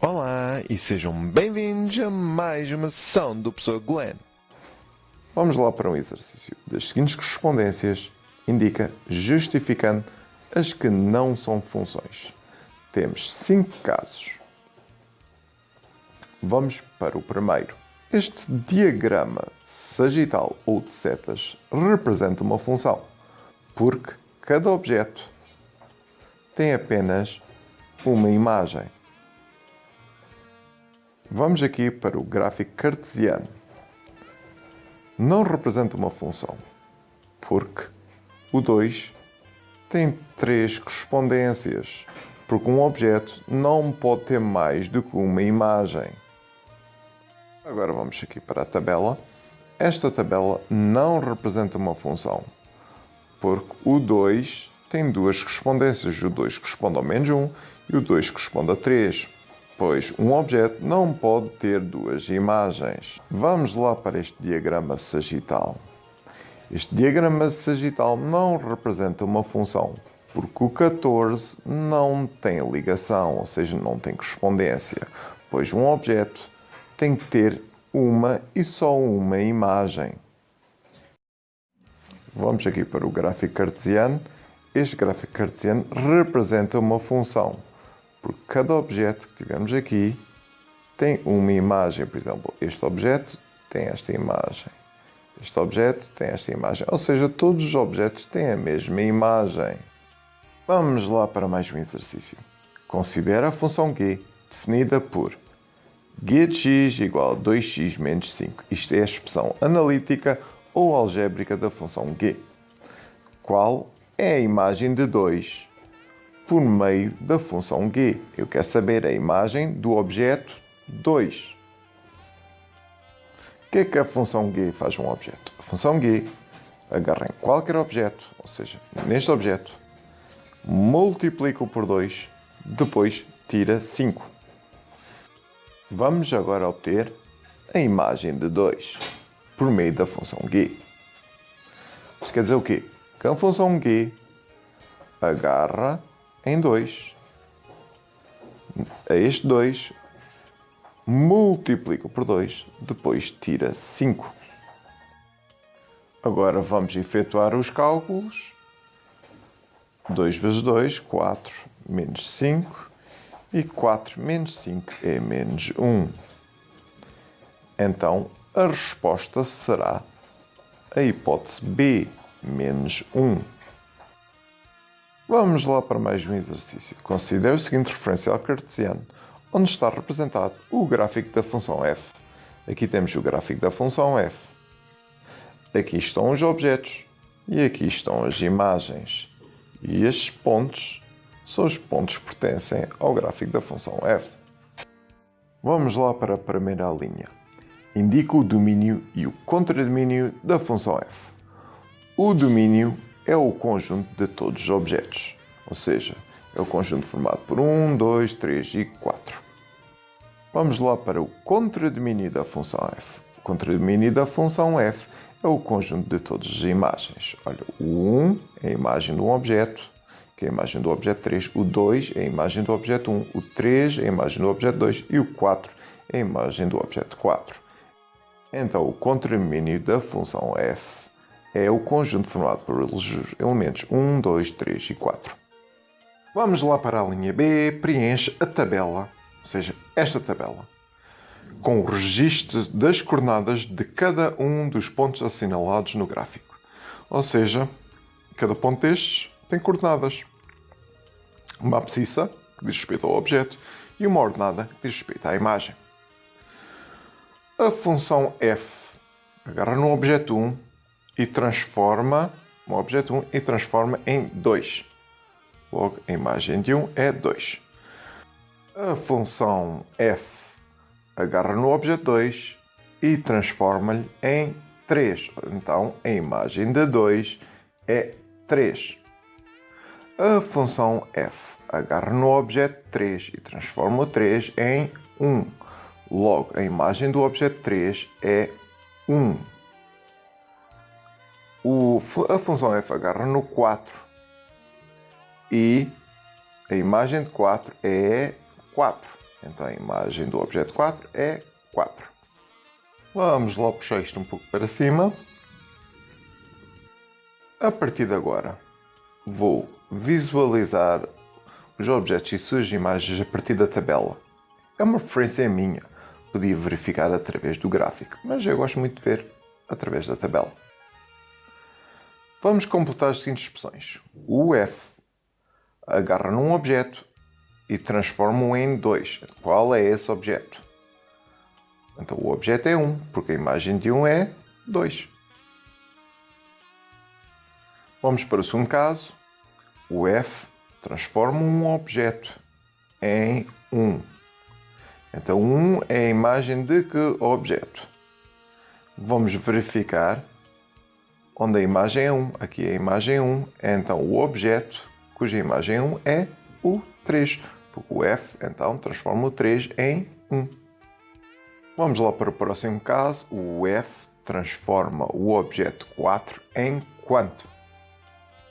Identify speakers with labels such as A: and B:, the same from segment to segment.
A: Olá e sejam bem-vindos a mais uma sessão do Professor Glenn.
B: Vamos lá para um exercício das seguintes correspondências, indica justificando as que não são funções. Temos 5 casos. Vamos para o primeiro. Este diagrama sagital ou de setas representa uma função, porque cada objeto tem apenas uma imagem. Vamos aqui para o gráfico cartesiano. Não representa uma função, porque o 2 tem 3 correspondências, porque um objeto não pode ter mais do que uma imagem. Agora vamos aqui para a tabela. Esta tabela não representa uma função, porque o 2 tem 2 correspondências. O 2 corresponde ao menos 1 e o 2 corresponde a 3. Pois um objeto não pode ter 2 imagens. Vamos lá para este diagrama sagital. Este diagrama sagital não representa uma função, porque o 14 não tem ligação, ou seja, não tem correspondência, pois um objeto tem que ter uma e só uma imagem. Vamos aqui para o gráfico cartesiano. Este gráfico cartesiano representa uma função, porque cada objeto que tivermos aqui tem uma imagem. Por exemplo, este objeto tem esta imagem. Este objeto tem esta imagem. Ou seja, todos os objetos têm a mesma imagem. Vamos lá para mais um exercício. Considera a função g definida por g de x igual a 2x menos 5. Isto é a expressão analítica ou algébrica da função g. Qual é a imagem de 2 por meio da função g? Eu quero saber a imagem do objeto 2. O que é que a função g faz a um objeto? A função g agarra em qualquer objeto, ou seja, neste objeto, multiplica-o por 2, depois tira 5. Vamos agora obter a imagem de 2 por meio da função g. Isto quer dizer o quê? Que a função g agarra em 2. A este 2, multiplica por 2, depois tira 5. Agora vamos efetuar os cálculos. 2 vezes 2, 4, menos 5. E 4 menos 5 é menos 1. Então, a resposta será a hipótese B, menos 1. Vamos lá para mais um exercício. Considere o seguinte referencial cartesiano, onde está representado o gráfico da função f. Aqui temos o gráfico da função f. Aqui estão os objetos e aqui estão as imagens. E estes pontos são os pontos que pertencem ao gráfico da função f. Vamos lá para a primeira linha. Indica o domínio e o contradomínio da função f. O domínio é o conjunto de todos os objetos, ou seja, é o conjunto formado por 1, 2, 3 e 4. Vamos lá para o contradomínio da função f. O contradomínio da função f é o conjunto de todas as imagens. Olha, o 1 é a imagem de um objeto, que é a imagem do objeto 3, o 2 é a imagem do objeto 1, o 3 é a imagem do objeto 2 e o 4 é a imagem do objeto 4. Então, o contradomínio da função f é o conjunto formado por elementos 1, 2, 3 e 4. Vamos lá para a linha B, preenche a tabela, ou seja, esta tabela, com o registro das coordenadas de cada um dos pontos assinalados no gráfico. Ou seja, cada ponto destes tem coordenadas. Uma abscissa, que diz respeito ao objeto, e uma ordenada, que diz respeito à imagem. A função f agarra no objeto 1 e transforma em 2. Logo, a imagem de 1 é 2. A função f agarra no objeto 2 e transforma-lhe em 3. Então, a imagem de 2 é 3. A função f agarra no objeto 3 e transforma o 3 em 1. Logo, a imagem do objeto 3 é 1. A função f agarra no 4 e a imagem de 4 é 4. Então a imagem do objeto 4 é 4. Vamos lá puxar isto um pouco para cima. A partir de agora, vou visualizar os objetos e suas imagens a partir da tabela. É uma referência minha. Podia verificar através do gráfico, mas eu gosto muito de ver através da tabela. Vamos completar as seguintes expressões. O F agarra num objeto e transforma-o em 2. Qual é esse objeto? Então o objeto é 1, porque a imagem de 1 é 2. Vamos para o segundo caso. O F transforma um objeto em 1. Então 1 é a imagem de que objeto? Vamos verificar onde a imagem é 1. Aqui é a imagem 1. Então o objeto cuja imagem 1 é o 3. Porque o F então transforma o 3 em 1. Vamos lá para o próximo caso. O F transforma o objeto 4 em quanto?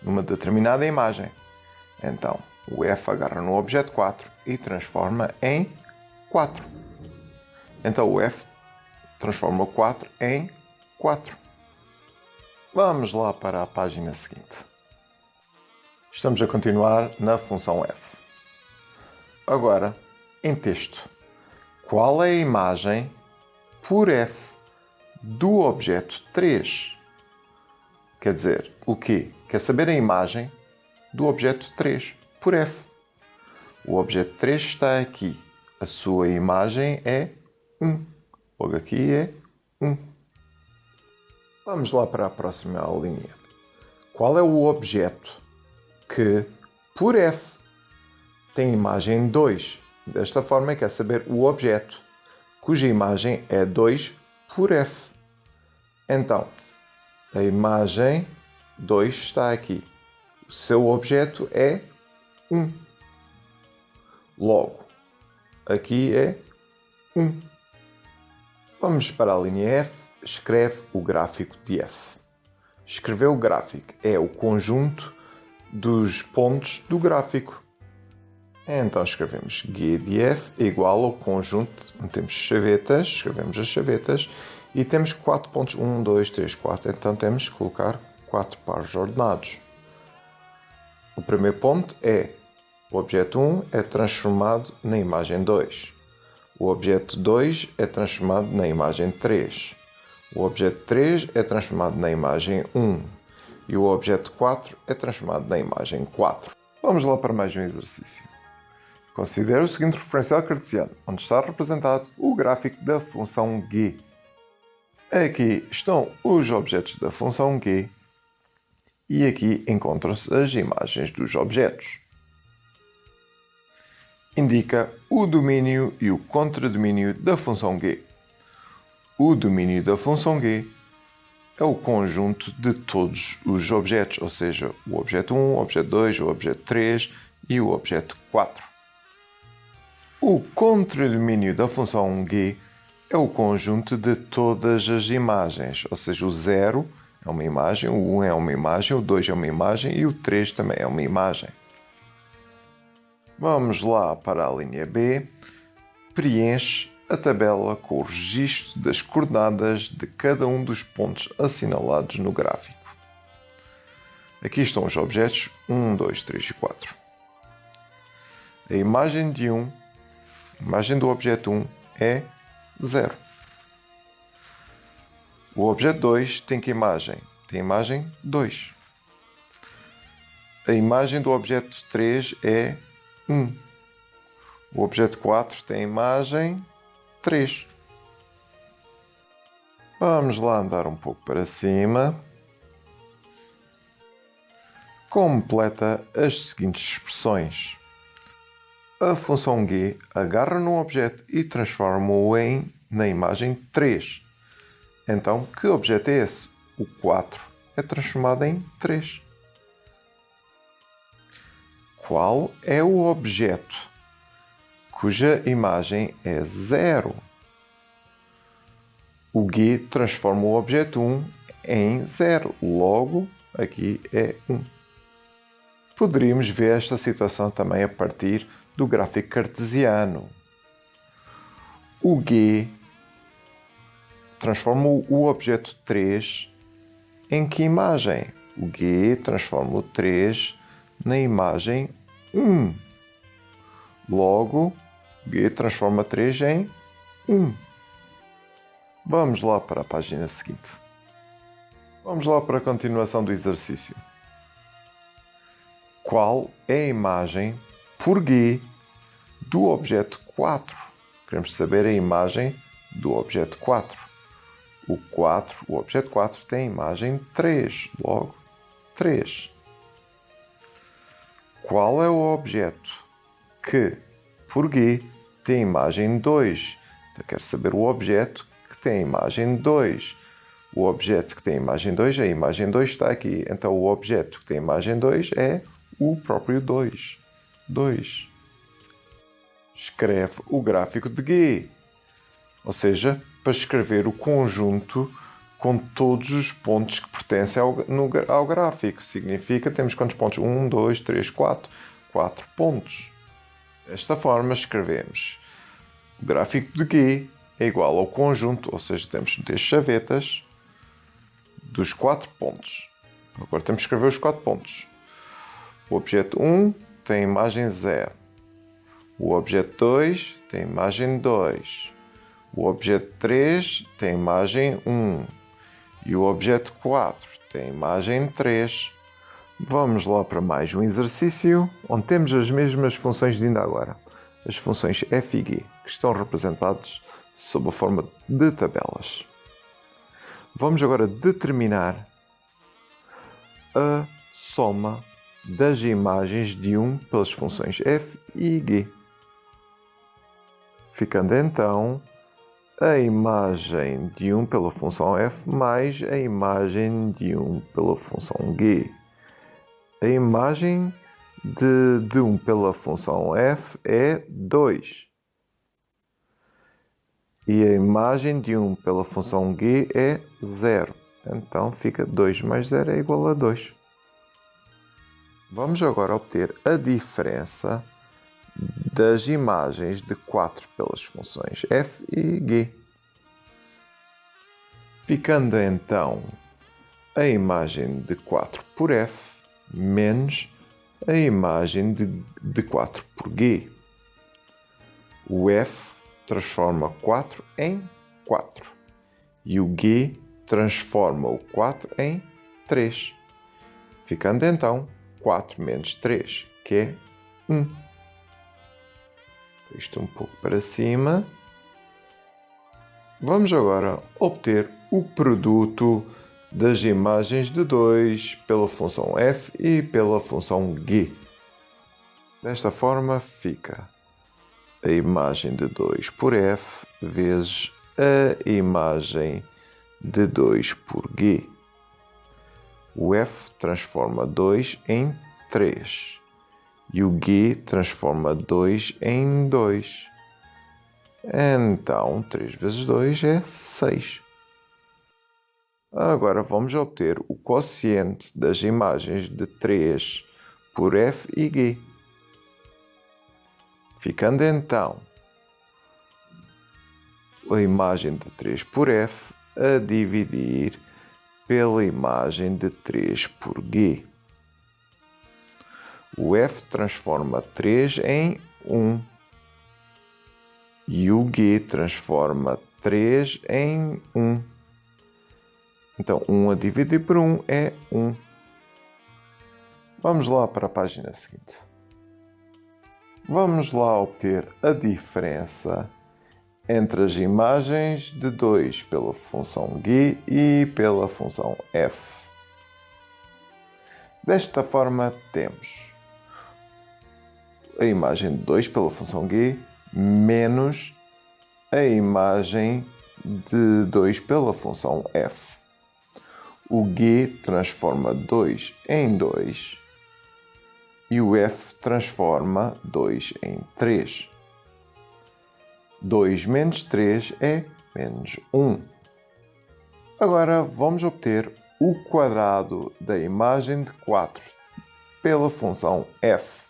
B: Numa determinada imagem. Então, o F agarra no objeto 4 e transforma em 4. Então, o F transforma o 4 em 4. Vamos lá para a página seguinte. Estamos a continuar na função F. Agora, em texto. Qual é a imagem por F do objeto 3? Quer dizer, o quê? Quer saber a imagem do objeto 3 por F. O objeto 3 está aqui. A sua imagem é 1. Logo aqui é 1. Vamos lá para a próxima linha. Qual é o objeto que, por F, tem imagem 2? Desta forma, quer saber o objeto cuja imagem é 2 por F. Então, a imagem 2 está aqui. O seu objeto é 1. Logo, aqui é 1. Vamos para a linha F. Escreve o gráfico de F. Escrever o gráfico é o conjunto dos pontos do gráfico. Então escrevemos G de F igual ao conjunto, metemos chavetas, escrevemos as chavetas e temos 4 pontos, 1, 2, 3, 4. Então temos que colocar 4 pares ordenados. O primeiro ponto é o objeto 1 é transformado na imagem 2. O objeto 2 é transformado na imagem 3. O objeto 3 é transformado na imagem 1. E o objeto 4 é transformado na imagem 4. Vamos lá para mais um exercício. Considere o seguinte referencial cartesiano, onde está representado o gráfico da função g. Aqui estão os objetos da função g e aqui encontram-se as imagens dos objetos. Indica o domínio e o contradomínio da função g. O domínio da função g é o conjunto de todos os objetos, ou seja, o objeto 1, o objeto 2, o objeto 3 e o objeto 4. O contradomínio da função g é o conjunto de todas as imagens, ou seja, o 0 é uma imagem, o 1 é uma imagem, o 2 é uma imagem e o 3 também é uma imagem. Vamos lá para a linha B. Preenche a tabela com o registro das coordenadas de cada um dos pontos assinalados no gráfico. Aqui estão os objetos 1, 2, 3 e 4. A imagem de 1, a imagem do objeto 1 é 0. O objeto 2 tem que imagem? Tem imagem 2. A imagem do objeto 3 é 1. O objeto 4 tem imagem 3. Vamos lá andar um pouco para cima. Completa as seguintes expressões. A função g agarra num objeto e transforma-o na imagem 3. Então, que objeto é esse? O 4 é transformado em 3. Qual é o objeto cuja imagem é 0? O g transforma o objeto 1 em 0. Logo, aqui é 1. Poderíamos ver esta situação também a partir do gráfico cartesiano. o G transforma o objeto 3 em que imagem? O G transforma o 3 na imagem 1. Logo, G transforma 3 em 1. Vamos lá para a página seguinte. Vamos lá para a continuação do exercício. Qual é a imagem por G do objeto 4? Queremos saber a imagem do objeto 4. O objeto 4 tem a imagem 3, logo 3. Qual é o objeto que, por G, tem a imagem 2? Então, quero saber o objeto que tem a imagem 2. O objeto que tem a imagem 2 está aqui. Então, o objeto que tem a imagem 2 é o próprio 2. 2. Escreve o gráfico de G. Ou seja, para escrever o conjunto com todos os pontos que pertencem ao gráfico. Significa que temos quantos pontos? 1, 2, 3, 4. 4 pontos. Desta forma, escrevemos o gráfico de G é igual ao conjunto, ou seja, temos de ter chavetas dos 4 pontos. Agora temos que escrever os 4 pontos. O objeto 1 tem a imagem 0. O objeto 2 tem a imagem 2. O objeto 3 tem a imagem 1. E o objeto 4 tem a imagem 3. Vamos lá para mais um exercício onde temos as mesmas funções de ainda agora. As funções f e g, que estão representadas sob a forma de tabelas. Vamos agora determinar a soma das imagens de 1 pelas funções f e g. Ficando então a imagem de 1 pela função f mais a imagem de 1 pela função g. A imagem de 1 pela função f é 2. E a imagem de 1 pela função g é 0. Então fica 2 mais 0 é igual a 2. Vamos agora obter a diferença das imagens de 4 pelas funções f e g. Ficando então a imagem de 4 por f menos a imagem de 4 por g. O f transforma 4 em 4 e o g transforma o 4 em 3. Ficando então 4 menos 3, que é 1. Isto um pouco para cima. Vamos agora obter o produto das imagens de 2 pela função f e pela função g. Desta forma fica a imagem de 2 por f vezes a imagem de 2 por g. O f transforma 2 em 3 e o g transforma 2 em 2. Então, 3 vezes 2 é 6. Agora vamos obter o quociente das imagens de 3 por f e g. Ficando então a imagem de 3 por f a dividir pela imagem de 3 por g. O f transforma 3 em 1 e o g transforma 3 em 1. Então, 1 a dividir por 1 é 1. Vamos lá para a página seguinte. Vamos lá obter a diferença entre as imagens de 2 pela função g e pela função f. Desta forma, temos a imagem de 2 pela função g menos a imagem de 2 pela função f. O g transforma 2 em 2 e o f transforma 2 em 3. 2 menos 3 é menos 1. Agora vamos obter o quadrado da imagem de 4 pela função f.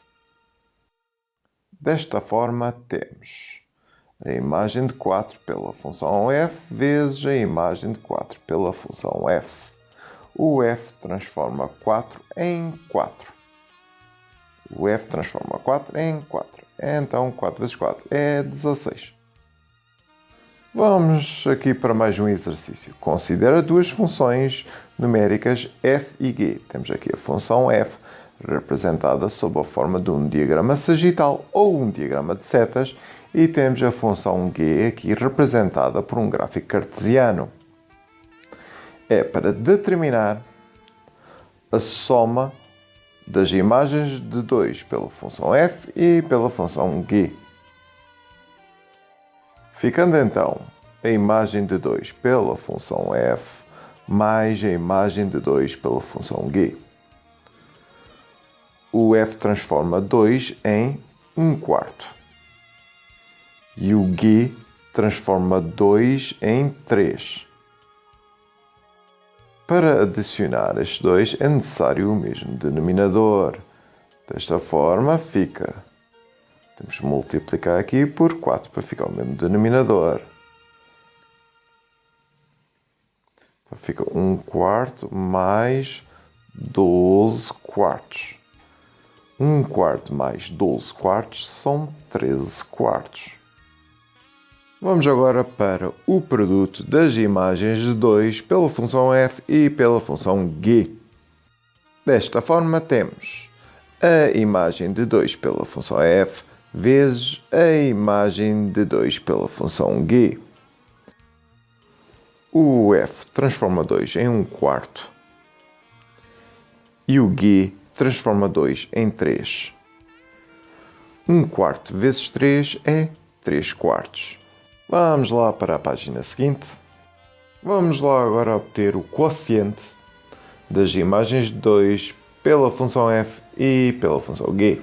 B: Desta forma temos a imagem de 4 pela função f vezes a imagem de 4 pela função f. O f transforma 4 em 4. O f transforma 4 em 4. Então 4 vezes 4 é 16. Vamos aqui para mais um exercício. Considera duas funções numéricas f e g. Temos aqui a função f, representada sob a forma de um diagrama sagital ou um diagrama de setas, e temos a função g aqui representada por um gráfico cartesiano. É para determinar a soma das imagens de 2 pela função f e pela função g. Ficando então a imagem de 2 pela função f mais a imagem de 2 pela função g. O f transforma 2 em 1/4. E o g transforma 2 em 3. Para adicionar estes dois é necessário o mesmo denominador. Desta forma fica... Temos que multiplicar aqui por 4 para ficar o mesmo denominador. Então fica 1/4 mais 12/4. 1/4 mais 12/4 são 13/4. Vamos agora para o produto das imagens de 2 pela função f e pela função g. Desta forma temos a imagem de 2 pela função f vezes a imagem de 2 pela função g. O f transforma 2 em 1/4 e o g transforma 2 em 3. 1/4 vezes 3 é 3/4. Vamos lá para a página seguinte. Vamos lá agora obter o quociente das imagens de 2 pela função f e pela função g.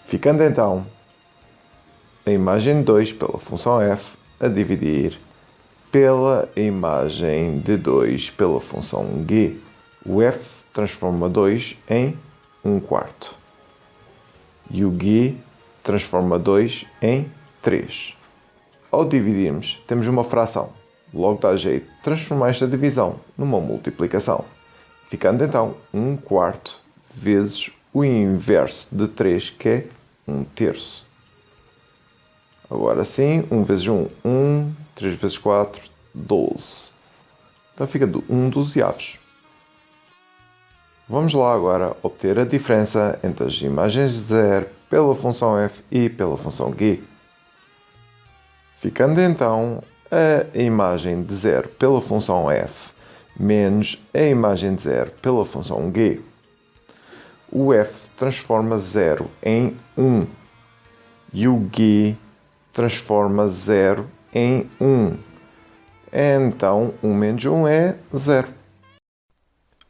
B: Ficando então a imagem de 2 pela função f a dividir pela imagem de 2 pela função g. O f transforma 2 em 1/4 e o g transforma 2 em 3. Ao dividirmos, temos uma fração. Logo dá jeito de transformar esta divisão numa multiplicação. Ficando então 1/4 vezes o inverso de 3, que é 1/3. Agora sim, 1 vezes 1, 1. 3 vezes 4, 12. Então fica 1/12. Vamos lá agora obter a diferença entre as imagens de 0 pela função f e pela função g. Ficando então a imagem de 0 pela função f menos a imagem de 0 pela função g. O f transforma 0 em 1 e o g transforma 0 em 1. Então 1 menos 1 é 0.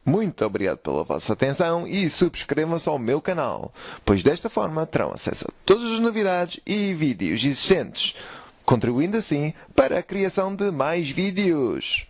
A: Muito obrigado pela vossa atenção e subscrevam-se ao meu canal, pois desta forma terão acesso a todas as novidades e vídeos existentes, contribuindo assim para a criação de mais vídeos.